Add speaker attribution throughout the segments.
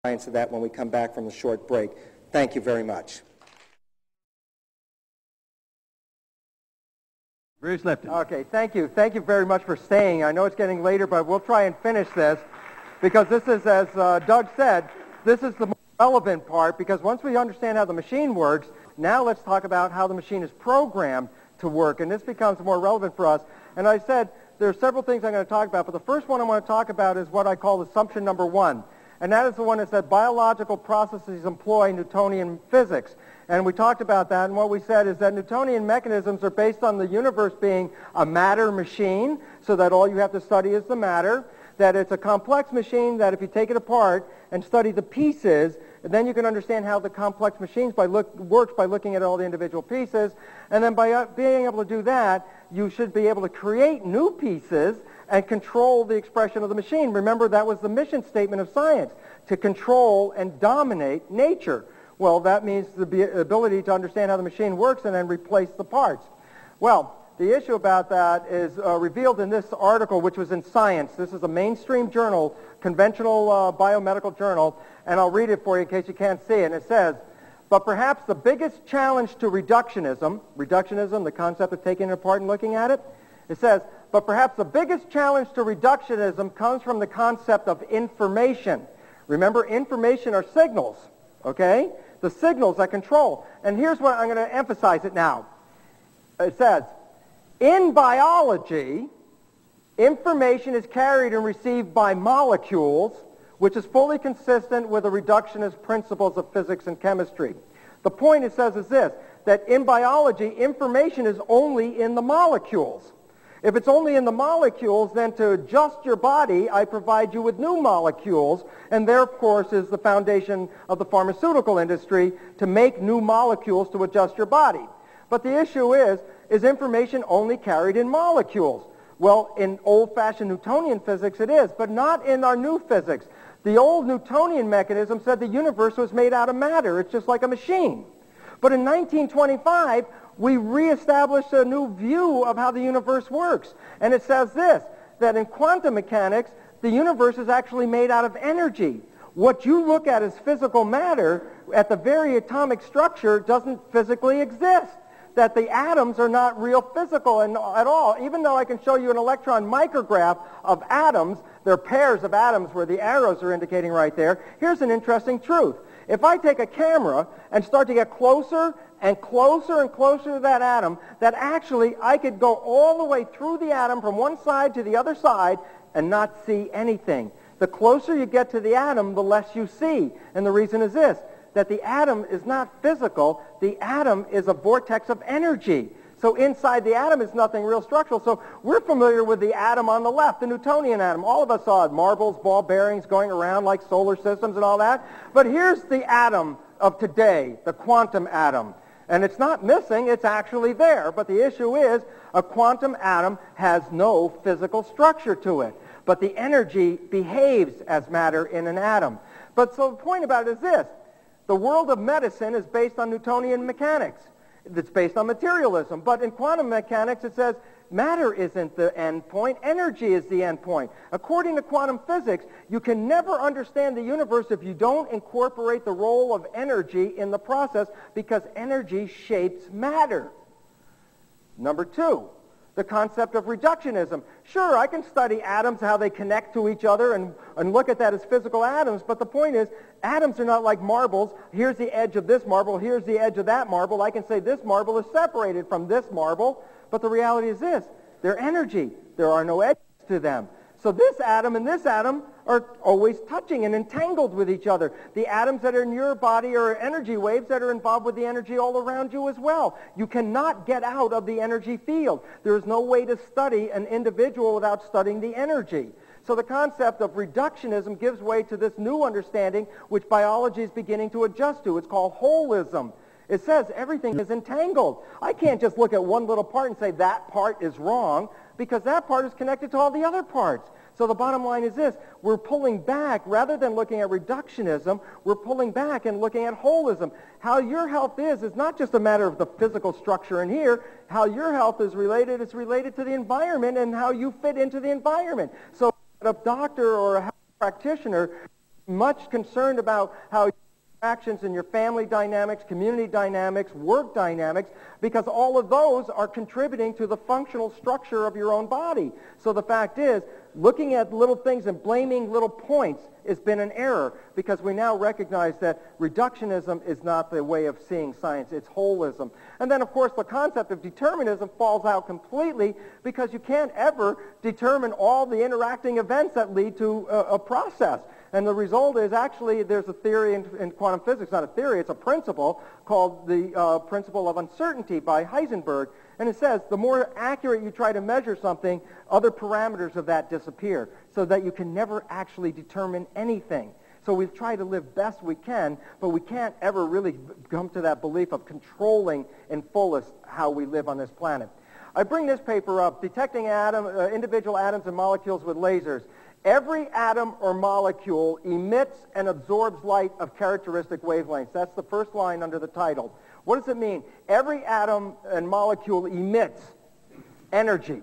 Speaker 1: science of that when we come back from the short break. Thank you very much.
Speaker 2: Bruce Lipton.
Speaker 3: Okay, thank you. Thank you very much for staying. I know it's getting later, but we'll try and finish this because this is, as Doug said, this is the most relevant part, because once we understand how the machine works, now let's talk about how the machine is programmed to work, and this becomes more relevant for us. And I said there are several things I'm going to talk about, but the first one I want to talk about is what I call assumption number one, and that is the one that said biological processes employ Newtonian physics. And we talked about that, and what we said is that Newtonian mechanisms are based on the universe being a matter machine, so that all you have to study is the matter, that it's a complex machine that if you take it apart and study the pieces, then you can understand how the complex machine works by looking at all the individual pieces, and then by being able to do that, you should be able to create new pieces and control the expression of the machine. Remember, that was the mission statement of science, to control and dominate nature. Well, that means the ability to understand how the machine works and then replace the parts. Well, the issue about that is revealed in this article, which was in Science. This is a mainstream journal, conventional biomedical journal, and I'll read it for you in case you can't see it. And it says, but perhaps the biggest challenge to reductionism, the concept of taking it apart and looking at it, it says, but perhaps the biggest challenge to reductionism comes from the concept of information. Remember, information are signals, okay? The signals that control. And here's what I'm going to emphasize it now. It says, in biology, information is carried and received by molecules, which is fully consistent with the reductionist principles of physics and chemistry. The point it says is this, that in biology, information is only in the molecules. If it's only in the molecules, then to adjust your body, I provide you with new molecules, and there, of course, is the foundation of the pharmaceutical industry to make new molecules to adjust your body. But the issue is information only carried in molecules? Well, in old-fashioned Newtonian physics it is, but not in our new physics. The old Newtonian mechanism said the universe was made out of matter. It's just like a machine. But in 1925, we reestablished a new view of how the universe works. And it says this, that in quantum mechanics, the universe is actually made out of energy. What you look at as physical matter at the very atomic structure doesn't physically exist. That the atoms are not real physical at all. Even though I can show you an electron micrograph of atoms, they're pairs of atoms where the arrows are indicating right there. Here's an interesting truth. If I take a camera and start to get closer and closer and closer to that atom, that actually I could go all the way through the atom from one side to the other side and not see anything. The closer you get to the atom, the less you see. And the reason is this, that the atom is not physical. The atom is a vortex of energy. So inside the atom is nothing real structural. So we're familiar with the atom on the left, the Newtonian atom. All of us saw it, marbles, ball bearings going around like solar systems and all that. But here's the atom of today, the quantum atom. And it's not missing, it's actually there. But the issue is a quantum atom has no physical structure to it. But the energy behaves as matter in an atom. But so the point about it is this. The world of medicine is based on Newtonian mechanics. It's based on materialism. But in quantum mechanics, it says matter isn't the end point. Energy is the end point. According to quantum physics, you can never understand the universe if you don't incorporate the role of energy in the process, because energy shapes matter. Number two, the concept of reductionism. Sure, I can study atoms, how they connect to each other, and look at that as physical atoms, but the point is, atoms are not like marbles. Here's the edge of this marble, here's the edge of that marble. I can say this marble is separated from this marble, but the reality is this, they're energy. There are no edges to them. So this atom and this atom are always touching and entangled with each other. The atoms that are in your body are energy waves that are involved with the energy all around you as well. You cannot get out of the energy field. There is no way to study an individual without studying the energy. So the concept of reductionism gives way to this new understanding which biology is beginning to adjust to. It's called holism. It says everything is entangled. I can't just look at one little part and say that part is wrong, because that part is connected to all the other parts. So the bottom line is this, we're pulling back, rather than looking at reductionism, we're pulling back and looking at holism. How your health is not just a matter of the physical structure in here. How your health is related to the environment and how you fit into the environment. So a doctor or a health practitioner much concerned about how actions in your family dynamics, community dynamics, work dynamics, because all of those are contributing to the functional structure of your own body. So the fact is, looking at little things and blaming little points has been an error, because we now recognize that reductionism is not the way of seeing science, it's holism. And then, of course, the concept of determinism falls out completely, because you can't ever determine all the interacting events that lead to a process. And the result is, actually, there's a theory in quantum physics, not a theory, it's a principle called the principle of uncertainty by Heisenberg. And it says the more accurate you try to measure something, other parameters of that disappear, so that you can never actually determine anything. So we've tried to live best we can, but we can't ever really come to that belief of controlling in fullest how we live on this planet. I bring this paper up, Detecting Individual Atoms and Molecules with Lasers. Every atom or molecule emits and absorbs light of characteristic wavelengths. That's the first line under the title. What does it mean? Every atom and molecule emits energy.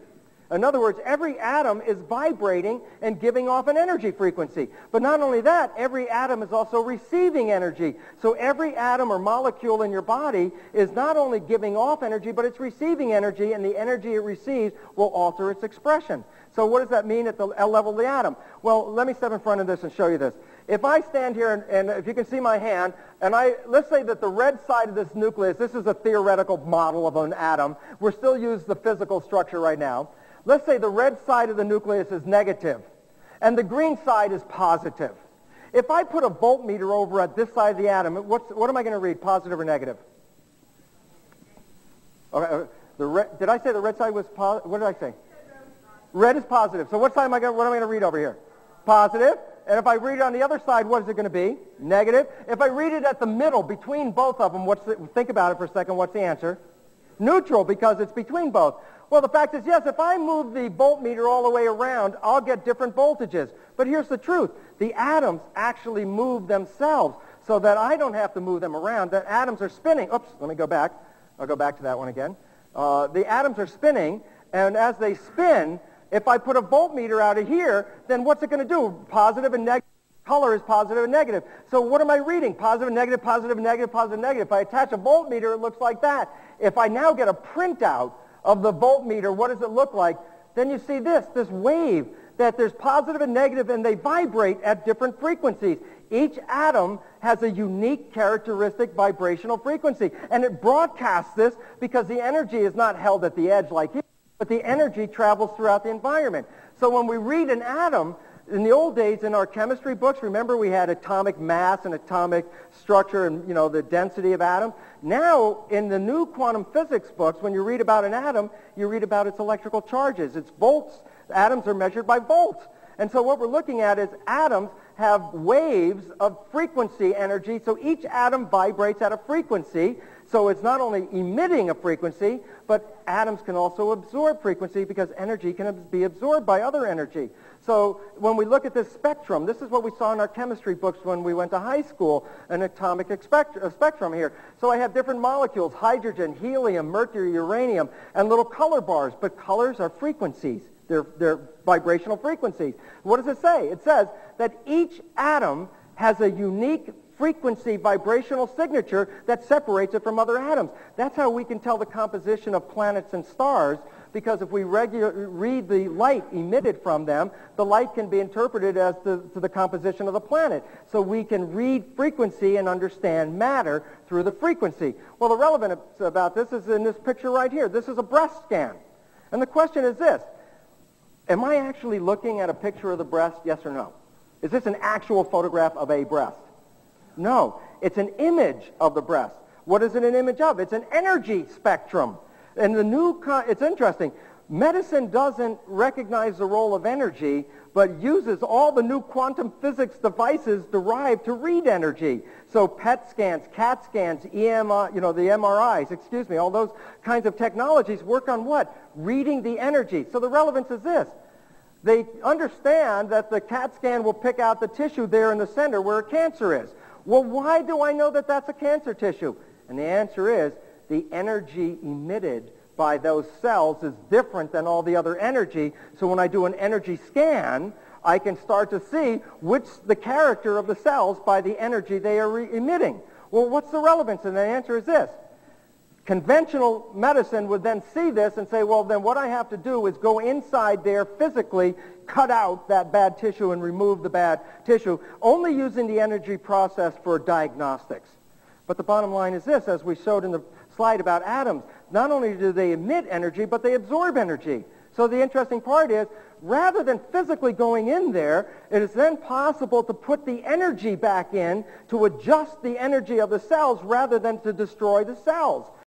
Speaker 3: In other words, every atom is vibrating and giving off an energy frequency. But not only that, every atom is also receiving energy. So every atom or molecule in your body is not only giving off energy, but it's receiving energy, and the energy it receives will alter its expression. So what does that mean at the level of the atom? Well, let me step in front of this and show you this. If I stand here, and if you can see my hand, and let's say that the red side of this nucleus, this is a theoretical model of an atom. We're still using the physical structure right now. Let's say the red side of the nucleus is negative, and the green side is positive. If I put a voltmeter over at this side of the atom, what am I going to read, positive or negative? Okay, did I say the red side was positive? What did I say? Red is positive. So what am I going to read over here? Positive. And if I read it on the other side, what is it going to be? Negative. If I read it at the middle, between both of them, think about it for a second, what's the answer? Neutral, because it's between both. Well, the fact is, yes, if I move the voltmeter all the way around, I'll get different voltages. But here's the truth. The atoms actually move themselves, so that I don't have to move them around. The atoms are spinning. Oops, let me go back. I'll go back to that one again. The atoms are spinning, and as they spin, if I put a voltmeter out of here, then what's it going to do? Positive and negative. Color is positive and negative. So what am I reading? Positive, negative, positive, negative, positive, negative. If I attach a voltmeter, it looks like that. If I now get a printout of the voltmeter, what does it look like? Then you see this wave, that there's positive and negative, and they vibrate at different frequencies. Each atom has a unique characteristic vibrational frequency, and it broadcasts this because the energy is not held at the edge like here, but the energy travels throughout the environment. So when we read an atom, in the old days in our chemistry books, remember we had atomic mass and atomic structure and, the density of atoms. Now, in the new quantum physics books, when you read about an atom, you read about its electrical charges. Its volts. Atoms are measured by volts. And so what we're looking at is atoms have waves of frequency energy, so each atom vibrates at a frequency. So it's not only emitting a frequency, but atoms can also absorb frequency because energy can be absorbed by other energy. So when we look at this spectrum, this is what we saw in our chemistry books when we went to high school, an atomic spectrum here. So I have different molecules, hydrogen, helium, mercury, uranium, and little color bars. But colors are frequencies. They're vibrational frequencies. What does it say? It says that each atom has a unique frequency vibrational signature that separates it from other atoms. That's how we can tell the composition of planets and stars, because if we read the light emitted from them, the light can be interpreted as to the composition of the planet. So we can read frequency and understand matter through the frequency. Well, the relevance about this is in this picture right here. This is a breast scan. And the question is this: am I actually looking at a picture of the breast, yes or no? Is this an actual photograph of a breast? No, it's an image of the breast. What is it an image of? It's an energy spectrum. And it's interesting. Medicine doesn't recognize the role of energy, but uses all the new quantum physics devices derived to read energy. So PET scans, CAT scans, the MRIs, all those kinds of technologies work on what? Reading the energy. So the relevance is this. They understand that the CAT scan will pick out the tissue there in the center where a cancer is. Well, why do I know that that's a cancer tissue? And the answer is the energy emitted by those cells is different than all the other energy. So when I do an energy scan, I can start to see the character of the cells by the energy they are emitting. Well, what's the relevance? And the answer is this. Conventional medicine would then see this and say, well, then what I have to do is go inside there physically, cut out that bad tissue and remove the bad tissue, only using the energy process for diagnostics. But the bottom line is this, as we showed in the slide about atoms, not only do they emit energy, but they absorb energy. So the interesting part is, rather than physically going in there, it is then possible to put the energy back in to adjust the energy of the cells rather than to destroy the cells.